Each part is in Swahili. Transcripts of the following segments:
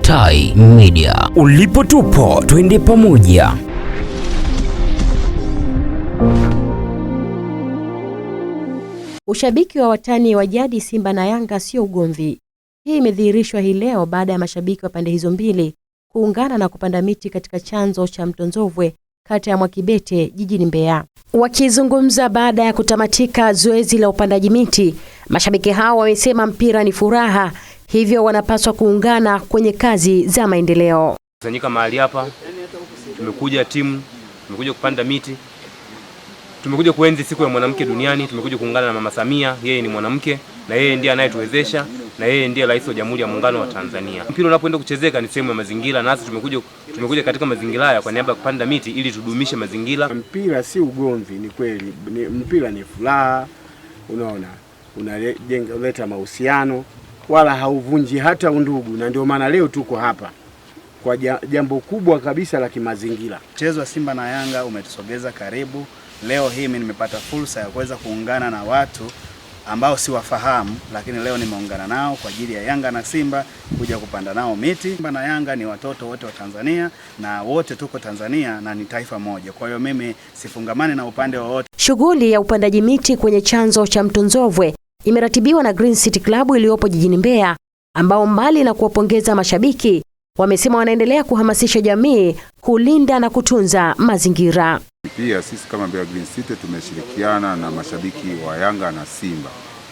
Tai Media. Ulipo tupo, twende pamoja. Ushabiki wa watani wa jadi Simba na Yanga sio ugomvi. Hii imedhihirishwa hii leo baada ya mashabiki wa pande hizo mbili kuungana na kupanda miti katika chanzo cha Mto Nzovwe, kata ya Mwakibete, jijini Mbeya. Wakizungumza baada ya kutamatika zoezi la upandaji miti, mashabiki hao wamesema mpira ni furaha, hivyo wanapaswa kuungana kwenye kazi za maendeleo. Kusanyika mahali hapa, tumekuja timu, tumekuja kupanda miti, tumekuja kuenzi siku ya mwanamke duniani, tumekuja kuungana na Mama Samia. Yeye ni mwanamke na yeye ndiye anayetuwezesha na yeye ndiye rais wa Jamhuri ya Muungano wa Tanzania. Mpira unapoenda kuchezeka ni sehemu ya mazingira, na sisi tumekuja katika mazingira haya kwa niaba ya kupanda miti ili tudumishe mazingira. Mpira si ugomvi, ni kweli. Mpira ni furaha, unaona, unaleta mahusiano, wala hauvunji hata undugu, na ndio maana leo tuko hapa kwa jambo kubwa kabisa la kimazingira. Mchezo wa Simba na Yanga umetusogeza karibu. Leo hii mimi nimepata fursa ya kuweza kuungana na watu ambao siwafahamu, lakini leo nimeungana nao kwa ajili ya Yanga na Simba kuja kupanda nao miti. Simba na Yanga ni watoto wote wa Tanzania na wote tuko Tanzania na ni taifa moja. Kwa hiyo mimi sifungamani na upande wowote. Shughuli ya upandaji miti kwenye chanzo cha Mto Nzovwe imeratibiwa na Green City Club iliyopo jijini Mbeya, ambao mbali na kuwapongeza mashabiki, wamesema wanaendelea kuhamasisha jamii kulinda na kutunza mazingira. Pia sisi kama Mbeya Green City tumeshirikiana na mashabiki wa Yanga na Simba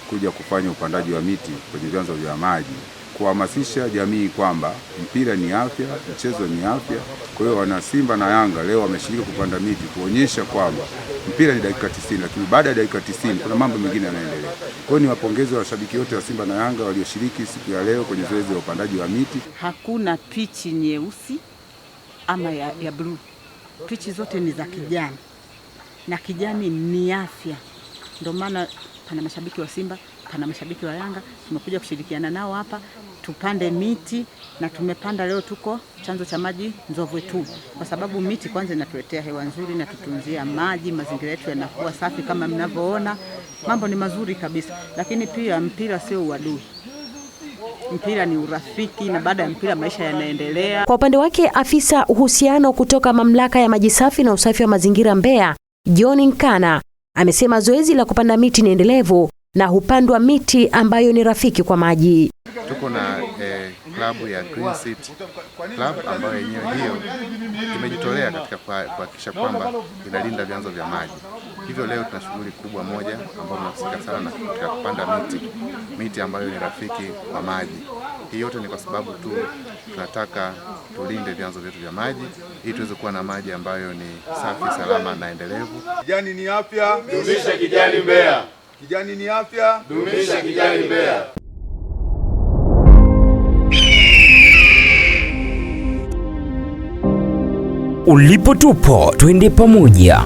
kuja kufanya upandaji wa miti kwenye vyanzo vya maji, kuhamasisha jamii kwamba mpira ni afya, mchezo ni afya. Kwa hiyo wana Simba na Yanga leo wameshiriki kupanda miti kuonyesha kwamba mpira ni dakika 90, lakini baada ya dakika 90 kuna mambo mengine yanaendelea. Kwa hiyo ni wapongeze washabiki wote wa Simba na Yanga walioshiriki siku ya leo kwenye zoezi la upandaji wa miti. Hakuna pichi nyeusi ama ya blue. Pichi zote ni za kijani, na kijani ni afya. Ndio maana pana mashabiki wa Simba, pana mashabiki wa Yanga, tumekuja kushirikiana nao hapa tupande miti, na tumepanda leo tuko chanzo cha maji Nzovwe tu, kwa sababu miti kwanza inatuletea hewa nzuri na tutunzia maji, mazingira yetu yanakuwa safi kama mnavyoona. Mambo ni mazuri kabisa, lakini pia mpira sio uadui. Mpira ni urafiki, na baada ya mpira maisha yanaendelea. Kwa upande wake, afisa uhusiano kutoka Mamlaka ya Maji Safi na Usafi wa Mazingira Mbeya, John Nkana, amesema zoezi la kupanda miti ni endelevu na hupandwa miti ambayo ni rafiki kwa maji. Tuko na klabu ya Green City Club ambayo yenyewe hiyo imejitolea katika kuhakikisha kwamba inalinda vyanzo vya maji. Hivyo leo tuna shughuli kubwa moja ambayo tunahusika sana na katika kupanda miti ambayo ni rafiki kwa maji. Hii yote ni kwa sababu tu tunataka tulinde vyanzo vyetu vya maji ili tuweze kuwa na maji ambayo ni safi, salama na endelevu. Kijani ni afya, dumisha kijani Mbeya. Kijani ni afya, dumisha kijani Mbeya. Ulipo tupo, twende pamoja.